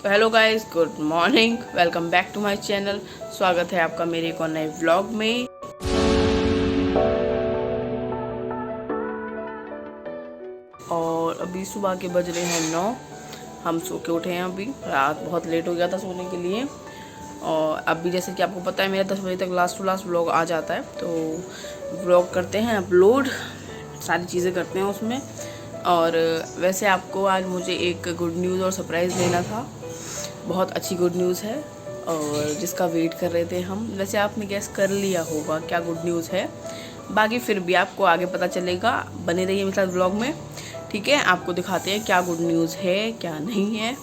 तो hello guys, good morning, welcome back to my channel. स्वागत है आपका मेरे एक और नए व्लॉग में। और अभी सुबह के बज रहे हैं 9। हम सो के उठे हैं। अभी रात बहुत लेट हो गया था सोने के लिए। और अभी जैसे कि आपको पता है मेरा 10 बजे तक लास्ट टू लास्ट व्लॉग आ जाता है, तो व्लॉग करते हैं अपलोड, सारी चीज़ें करते हैं उसमें। और वैसे आपको आज मुझे एक गुड न्यूज़ और सरप्राइज़ देना था। बहुत अच्छी गुड न्यूज़ है और जिसका वेट कर रहे थे हम। वैसे आपने गैस कर लिया होगा क्या गुड न्यूज़ है, बाकी फिर भी आपको आगे पता चलेगा। बने रहिए मेरे साथ ब्लॉग में, ठीक है। आपको दिखाते हैं क्या गुड न्यूज़ है क्या नहीं है।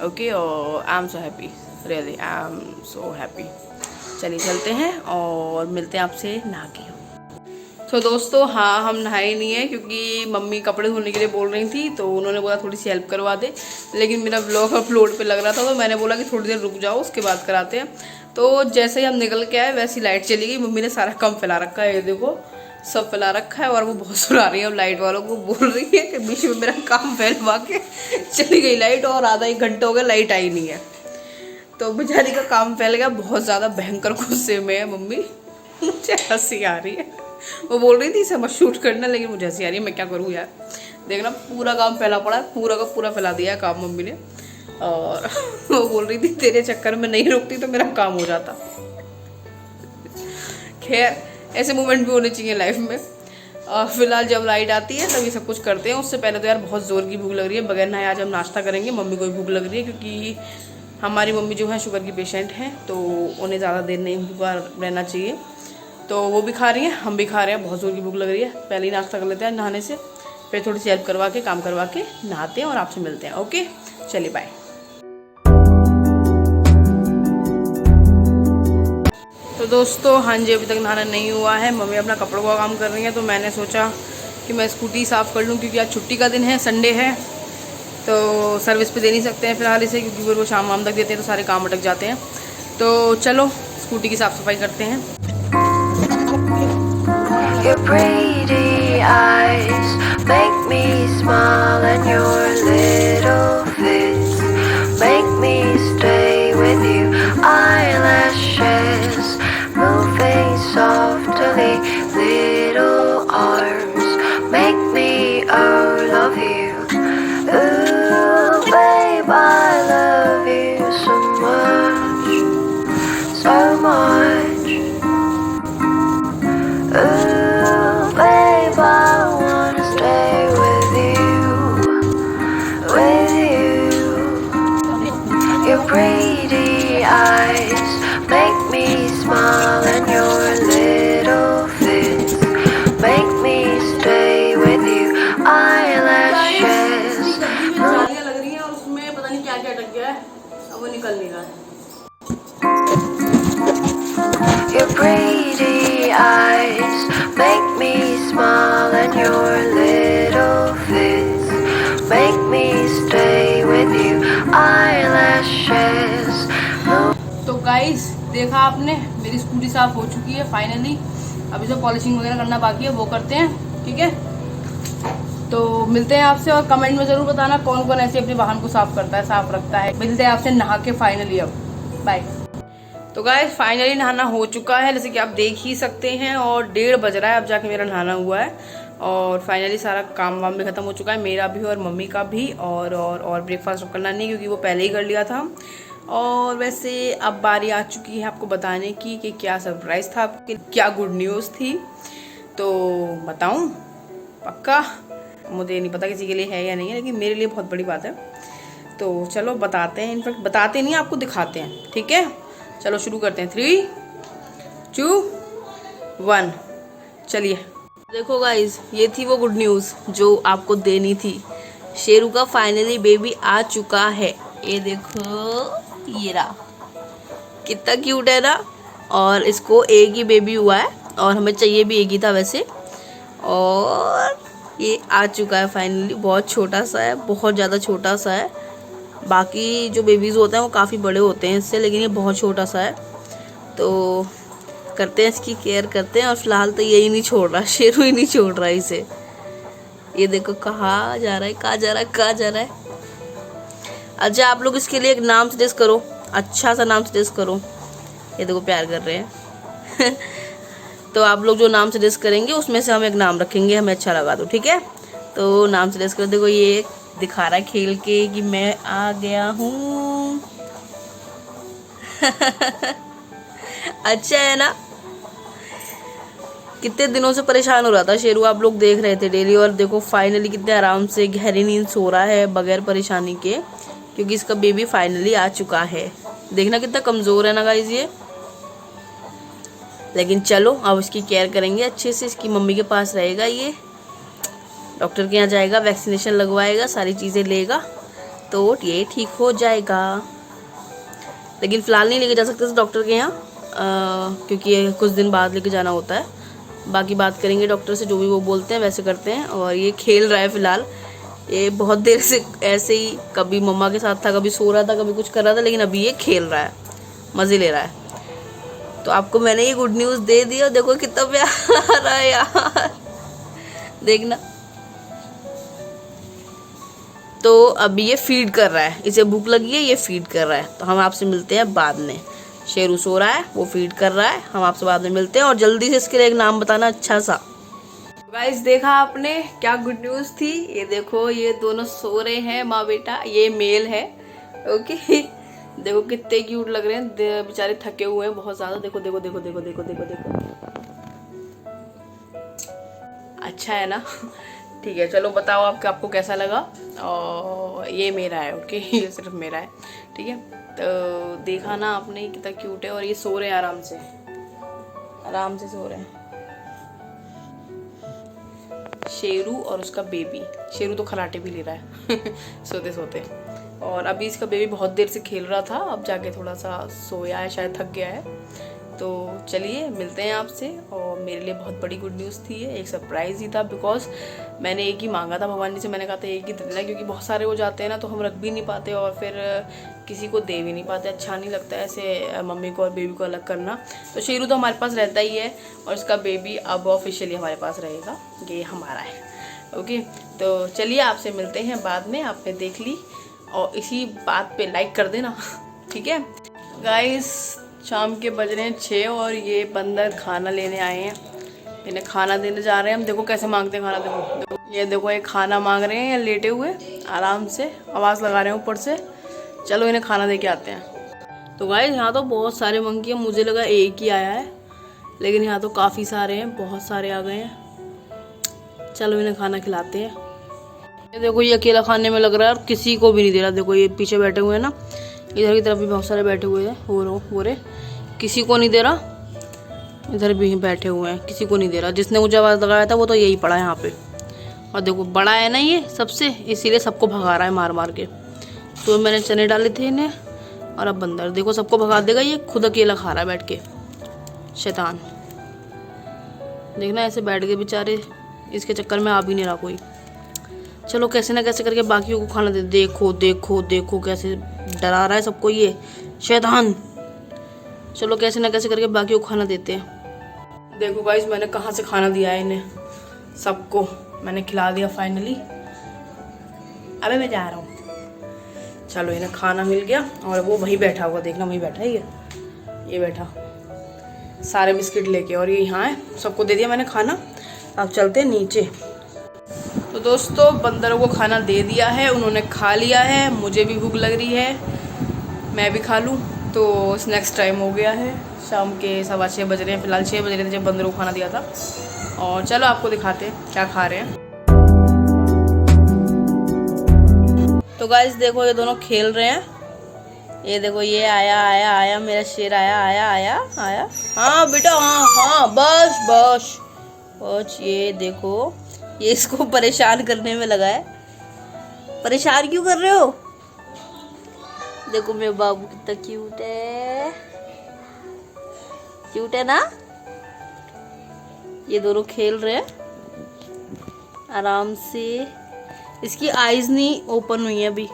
ओके, और I am so happy, really I am so happy. चलिए चलते हैं और मिलते हैं आपसे नहा के। तो दोस्तों हाँ, हम नहाए नहीं है क्योंकि मम्मी कपड़े धोने के लिए बोल रही थी, तो उन्होंने बोला थोड़ी सी हेल्प करवा दे। लेकिन मेरा ब्लॉग अपलोड पे लग रहा था, तो मैंने बोला कि थोड़ी देर रुक जाओ, उसके बाद कराते हैं। तो जैसे ही हम निकल के आए वैसी लाइट चली गई। मम्मी ने सारा काम फैला रखा है, ये देखो सब फैला रखा है। और वो बहुत सुना रही है, अब लाइट वालों को बोल रही है कि बीच में मेरा काम फैलवा के चली गई लाइट, और आधा एक घंटा हो गया लाइट आई नहीं है। तो बेचारी का काम फैल गया। बहुत ज़्यादा भयंकर गुस्से में है मम्मी। मुझे हंसी आ रही है। वो बोल रही थी इसे मत शूट करना, लेकिन मुझे हंसी आ रही है। मैं क्या करूँ यार, देखना पूरा काम फैला पड़ा है, पूरा का पूरा फैला दिया है काम मम्मी ने। और वो बोल रही थी तेरे चक्कर में नहीं रुकती तो मेरा काम हो जाता। खैर, ऐसे मोमेंट भी होने चाहिए लाइफ में। फिलहाल जब लाइट आती है तभी सब कुछ करते हैं। उससे पहले तो यार बहुत ज़ोर की भूख लग रही है। बगैर नहाए आज हम नाश्ता करेंगे। मम्मी को भी भूख लग रही है क्योंकि हमारी मम्मी जो है शुगर की पेशेंट हैं, तो उन्हें ज़्यादा देर नहीं भूखा रहना चाहिए। तो वो भी खा रही हैं, हम भी खा रहे हैं। बहुत ज़ोर की भूख लग रही है। पहले ही नाश्ता कर लेते हैं नहाने से, फिर थोड़ी सी हेल्प करवा के काम करवा के नहाते हैं और आपसे मिलते हैं। ओके चलिए बाय। तो दोस्तों हाँ जी, अभी तक नहाना नहीं हुआ है। मम्मी अपना कपड़ों का काम कर रही है, तो मैंने सोचा कि मैं स्कूटी साफ़ कर लूँ क्योंकि आज छुट्टी का दिन है, संडे है। तो सर्विस पे दे नहीं सकते हैं फ़िलहाल इसे, क्योंकि फिर वो शाम तक देते हैं तो सारे काम अटक जाते हैं। तो चलो स्कूटी की साफ़ सफाई करते हैं। Your pretty eyes make me smile, and your little face make me stay with you. Eyelashes moving softly, little arms make me love you. Ooh, babe, I love you so much, so much. Ooh. Pretty eyes make me smile, and your little face make me stay with you. Eyelashes जालियां लग रही हैं और उसमें पता नहीं क्या क्या अटक गया है, अब वो निकल नहीं रहा है। Your pretty eyes make me smile, and your little face make me stay with you. Eyelashes. तो गाइस देखा आपने, मेरी स्कूटी साफ हो चुकी है फाइनली। अभी जो पॉलिशिंग वगैरह करना बाकी है वो करते हैं, ठीक है। तो मिलते हैं आपसे, और कमेंट में ज़रूर बताना कौन कौन ऐसे अपने वाहन को साफ करता है, साफ रखता है। मिलते हैं आपसे नहा के फाइनली। अब बाय। तो गाइस फाइनली नहाना हो चुका है, जैसे कि आप देख ही सकते हैं, और 1:30 बज रहा है अब जाके मेरा नहाना हुआ है। और फाइनली सारा काम वाम भी ख़त्म हो चुका है, मेरा भी और मम्मी का भी। और ब्रेकफास्ट करना नहीं क्योंकि वो पहले ही कर लिया था। और वैसे अब बारी आ चुकी है आपको बताने की कि क्या सरप्राइज़ था आपके, क्या गुड न्यूज़ थी। तो बताऊं पक्का, मुझे नहीं पता किसी के लिए है या नहीं है, लेकिन मेरे लिए बहुत बड़ी बात है। तो चलो बताते हैं, इनफैक्ट बताते नहीं आपको दिखाते हैं, ठीक है। चलो शुरू करते हैं। 3, 2, 1 चलिए। देखो गाइज, ये थी वो गुड न्यूज़ जो आपको देनी थी। शेरू का फाइनली बेबी आ चुका है। ये देखो, ये रहा, कितना क्यूट है ना। और इसको एक ही बेबी हुआ है, और हमें चाहिए भी एक ही था वैसे। और ये आ चुका है फाइनली। बहुत छोटा सा है, बहुत ज़्यादा छोटा सा है। बाकी जो बेबीज़ होते हैं वो काफ़ी बड़े होते हैं इससे, लेकिन ये बहुत छोटा सा है। तो करते हैं इसकी केयर करते हैं। और फिलहाल तो यही नहीं छोड़ रहा, शेरू ही नहीं छोड़ रहा इसे। ये देखो कहाँ जा रहा है, कहाँ जा रहा है, कहाँ जा रहा है। अच्छा आप लोग इसके लिए एक नाम सजेस्ट करो, अच्छा सा नाम सजेस्ट करो। ये देखो प्यार कर रहे हैं तो आप लोग जो नाम सजेस्ट करेंगे उसमें से हम एक नाम रखेंगे, हमें अच्छा लगा तो ठीक है। तो नाम सजेस्ट कर। देखो ये दिखा रहा है खेल के कि मैं आ गया हूँ अच्छा है ना। कितने दिनों से परेशान हो रहा था शेरू, आप लोग देख रहे थे डेली, और देखो फाइनली कितने आराम से गहरी नींद सो रहा है बगैर परेशानी के, क्योंकि इसका बेबी फाइनली आ चुका है। देखना कितना कमज़ोर है ना गाइस ये। लेकिन चलो अब इसकी केयर करेंगे अच्छे से, इसकी मम्मी के पास रहेगा, ये डॉक्टर के यहाँ जाएगा, वैक्सीनेशन लगवाएगा, सारी चीज़ें लेगा तो ये ठीक हो जाएगा। लेकिन फ़िलहाल नहीं लेके जा सकते डॉक्टर के यहाँ, क्योंकि कुछ दिन बाद लेके जाना होता है। बाकी बात करेंगे डॉक्टर से, जो भी वो बोलते हैं वैसे करते हैं। और ये खेल रहा है फ़िलहाल, ये बहुत देर से ऐसे ही कभी मम्मा के साथ था, कभी सो रहा था, कभी कुछ कर रहा था, लेकिन अभी ये खेल रहा है, मज़े ले रहा है। तो आपको मैंने ये गुड न्यूज़ दे दिया। देखो कितना प्यार आ रहा है यार, देखना। तो अभी ये फीड कर रहा है, इसे भूख लगी है, ये फीड कर रहा है। तो हम आपसे मिलते हैं बाद में। शेरू सो रहा है, वो फीड कर रहा है, हम आपसे बाद में मिलते हैं। और जल्दी से इसके लिए एक नाम बताना अच्छा सा। गाइस देखा आपने क्या गुड न्यूज़ थी। ये देखो ये दोनों सो रहे हैं माँ बेटा, ये मेल है ओके। देखो कितने क्यूट लग रहे हैं, बेचारे थके हुए हैं बहुत ज्यादा। देखो देखो देखो देखो देखो देखो देखो, अच्छा है ना ठीक है चलो बताओ आपको कैसा लगा। और ये मेरा है ओके ये सिर्फ मेरा है ठीक है। तो देखा ना आपने कितना क्यूट है। और ये सो रहे हैं आराम से, आराम से सो रहे हैं शेरू और उसका बेबी। शेरू तो खराटे भी ले रहा है सोते सोते। और अभी इसका बेबी बहुत देर से खेल रहा था, अब जाके थोड़ा सा सोया है, शायद थक गया है। तो चलिए मिलते हैं आपसे। और मेरे लिए बहुत बड़ी गुड न्यूज़ थी ये, एक सरप्राइज़ ही था, बिकॉज मैंने एक ही मांगा था भगवान जी से। मैंने कहा था एक ही दे देना, क्योंकि बहुत सारे हो जाते हैं ना तो हम रख भी नहीं पाते और फिर किसी को दे भी नहीं पाते, अच्छा नहीं लगता है ऐसे मम्मी को और बेबी को अलग करना। तो शेरू तो हमारे पास रहता ही है और इसका बेबी अब ऑफिशियली हमारे पास रहेगा, ये हमारा है ओके। तो चलिए आपसे मिलते हैं बाद में। आपने देख ली और इसी बात पे लाइक कर देना ठीक है गाइस। शाम के बज रहे हैं 6 और ये बंदर खाना लेने आए हैं, इन्हें खाना देने जा रहे हैं हम। देखो कैसे मांगते हैं खाना, देखो ये देखो ये खाना मांग रहे हैं लेटे हुए आराम से, आवाज़ लगा रहे हैं ऊपर से। चलो इन्हें खाना दे के आते हैं। तो गाइस यहाँ तो बहुत सारे मंकी हैं, मुझे लगा एक ही आया है, लेकिन यहाँ तो काफ़ी सारे हैं, बहुत सारे आ गए हैं। चलो इन्हें खाना खिलाते हैं। ये देखो ये अकेला खाने में लग रहा है और किसी को भी नहीं दे रहा। देखो ये पीछे बैठे हुए हैं ना, इधर की तरफ भी बहुत सारे बैठे हुए हैं, हो रहे किसी को नहीं दे रहा। इधर भी बैठे हुए हैं, किसी को नहीं दे रहा। जिसने मुझे आवाज़ लगाया था वो तो यही पड़ा है यहाँ पे। और देखो बड़ा है ना ये सबसे, इसीलिए सबको भगा रहा है मार मार के। तो मैंने चने डाले थे इन्हें और अब बंदर देखो सबको भगा देगा। ये खुद अकेला खा रहा है बैठ के, शैतान। देखना ऐसे बैठ गए बेचारे, इसके चक्कर में आ भी नहीं रहा कोई। चलो कैसे ना कैसे करके बाकियों को खाना दे। देखो देखो देखो कैसे डरा रहा है सबको ये शैतान। चलो कैसे ना कैसे करके बाकियों को खाना देते हैं। देखो गाइस मैंने कहाँ से खाना दिया है इन्हें, सबको मैंने खिला दिया फाइनली। अबे मैं जा रहा हूँ। चलो इन्हें खाना मिल गया और वो वहीं बैठा हुआ, देखना वहीं बैठा है ये बैठा सारे बिस्किट लेके। और ये यहाँ है, सबको दे दिया मैंने खाना। अब चलते हैं नीचे। तो दोस्तों बंदरों को खाना दे दिया है, उन्होंने खा लिया है। मुझे भी भूख लग रही है, मैं भी खा लूँ। तो स्नैक्स टाइम हो गया है, शाम के 6:15 बज रहे हैं। फ़िलहाल 6 बज रहे थे जब बंदरों को खाना दिया था। और चलो आपको दिखाते हैं क्या खा रहे हैं। तो गाइस देखो ये दोनों खेल रहे हैं। ये देखो ये आया आया आया, मेरा शेर आया आया आया आया। हाँ बेटा हाँ हाँ बस बस बस। ये देखो ये इसको परेशान करने में लगा है। परेशान क्यों कर रहे हो? देखो मेरे बाबू कितना क्यूट है, क्यूट है ना। ये दोनों खेल रहे हैं आराम से। इसकी आईज नहीं ओपन हुई है अभी,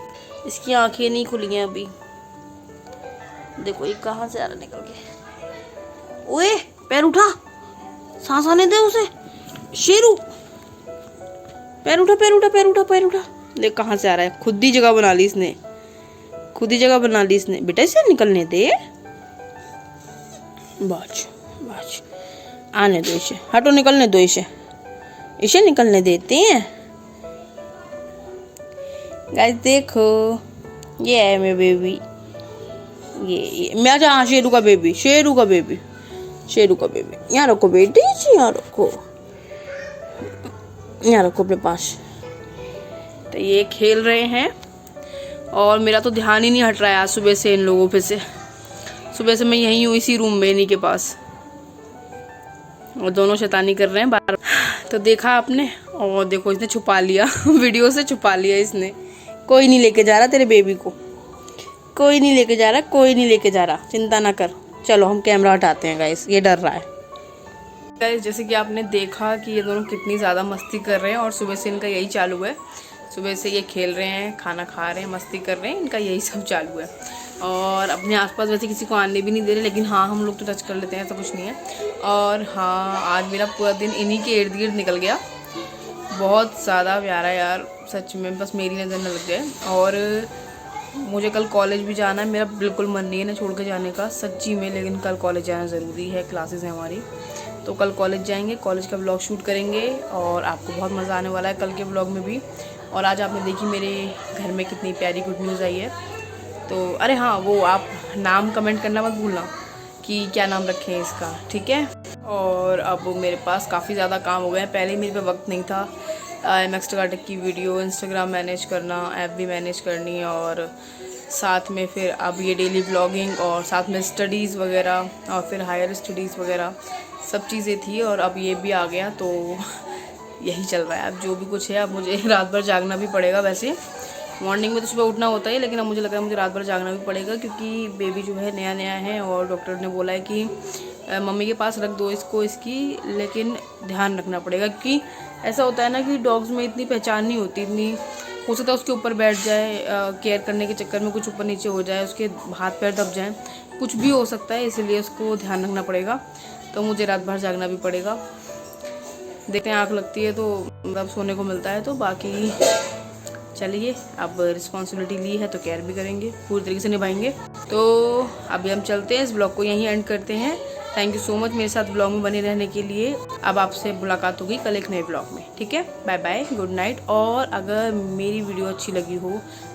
इसकी आंखें नहीं खुली हैं अभी। देखो ये कहाँ से आ रहा निकल के। ओए पैर उठा, सांस आने दे उसे। शेरू पैर उठा पैर उठा पैर उठा पैर उठा। देख कहाँ से आ रहा है, खुद ही जगह बना ली इसने। खुद ही जगह बना ली इसने। बेटा इसे निकलने दे, बाज बाज, आने दो इसे, हटो, निकलने दो इसे, इसे निकलने देते हैं। गाइस देखो, ये है मेरा बेबी, ये मैं जहाँ शेरू का बेबी, शेरू का बेबी, शेरू का बेबी। यहाँ रखो बेटी, यहाँ रखो, यहाँ रखो अपने पास। तो ये खेल रहे हैं और मेरा तो ध्यान ही नहीं हट रहा है आज सुबह से इन लोगों पे से। सुबह से मैं यहीं हूँ इसी रूम में इन्हीं के पास, और दोनों शैतानी कर रहे हैं बार। तो देखा आपने, और देखो इसने छुपा लिया वीडियो से छुपा लिया इसने। कोई नहीं लेके जा रहा तेरे बेबी को, कोई नहीं लेके जा रहा, कोई नहीं लेके जा रहा, चिंता ना कर। चलो हम कैमरा हटाते हैं गाइस, ये डर रहा है। गाइस जैसे कि आपने देखा कि ये दोनों कितनी ज़्यादा मस्ती कर रहे हैं, और सुबह से इनका यही चालू है। सुबह से ये खेल रहे हैं, खाना खा रहे हैं, मस्ती कर रहे हैं, इनका यही सब चालू है। और अपने आसपास वैसे किसी को आने भी नहीं दे रहे, लेकिन हाँ हम लोग तो टच कर लेते हैं, ऐसा कुछ नहीं है। और हाँ आज मेरा पूरा दिन इन्हीं के इर्द गिर्द निकल गया। बहुत ज़्यादा प्यारा यार, सच में, बस मेरी नज़र न लग जाए। और मुझे कल कॉलेज भी जाना है, मेरा बिल्कुल मन नहीं है ना छोड़ के जाने का, सच्ची में, लेकिन कल कॉलेज जाना ज़रूरी है, क्लासेस हैं हमारी। तो कल कॉलेज जाएंगे, कॉलेज का व्लॉग शूट करेंगे, और आपको बहुत मज़ा आने वाला है कल के व्लॉग में भी। और आज आपने देखी मेरे घर में कितनी प्यारी गुड न्यूज़ आई है। तो अरे हाँ, वो आप नाम कमेंट करना मत भूलना कि क्या नाम रखें इसका, ठीक है। और अब मेरे पास काफ़ी ज़्यादा काम हो गए हैं, पहले मेरे पे वक्त नहीं था। नेक्स्ट गार्डक की वीडियो, इंस्टाग्राम मैनेज करना, ऐप भी मैनेज करनी, और साथ में फिर अब ये डेली व्लॉगिंग, और साथ में स्टडीज़ वगैरह, और फिर हायर स्टडीज़ वगैरह सब चीज़ें थी, और अब ये भी आ गया। तो यही चल रहा है अब जो भी कुछ है। अब मुझे रात भर जागना भी पड़ेगा। वैसे मॉर्निंग में तो सुबह उठना होता है, लेकिन अब मुझे लग रहा है मुझे रात भर जागना भी पड़ेगा, क्योंकि बेबी जो है नया नया है, और डॉक्टर ने बोला है कि मम्मी के पास रख दो इसको, इसकी लेकिन ध्यान रखना पड़ेगा। क्योंकि ऐसा होता है ना कि डॉग्स में इतनी पहचान नहीं होती, इतनी हो सकता है उसके ऊपर बैठ जाए, केयर करने के चक्कर में कुछ ऊपर नीचे हो जाए, उसके हाथ पैर दब जाएँ, कुछ भी हो सकता है, इसलिए उसको ध्यान रखना पड़ेगा। तो मुझे रात भर जागना भी पड़ेगा। देखते हैं, आँख लगती है तो मतलब सोने को मिलता है। तो बाकी चलिए, अब रिस्पॉन्सिबिलिटी ली है तो केयर भी करेंगे, पूरी तरीके से निभाएंगे। तो अभी हम चलते हैं, इस ब्लॉग को यहीं एंड करते हैं। थैंक यू सो मच मेरे साथ ब्लॉग में बने रहने के लिए। अब आपसे मुलाकात होगी कल एक नए ब्लॉग में, ठीक है। Bye bye, good night. और अगर मेरी वीडियो अच्छी लगी हो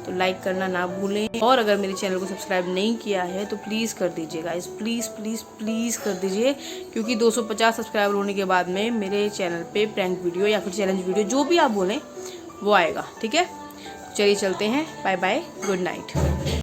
तो लाइक करना ना भूलें, और अगर मेरे चैनल को सब्सक्राइब नहीं किया है तो प्लीज़ कर दीजिए गाइस, प्लीज़ प्लीज़ प्लीज़ कर दीजिए, क्योंकि 250 सब्सक्राइबर होने के बाद में मेरे चैनल पे प्रैंक वीडियो या फिर चैलेंज वीडियो, जो भी आप बोलें वो आएगा, ठीक है। चलिए चलते हैं, बाय बाय, गुड नाइट।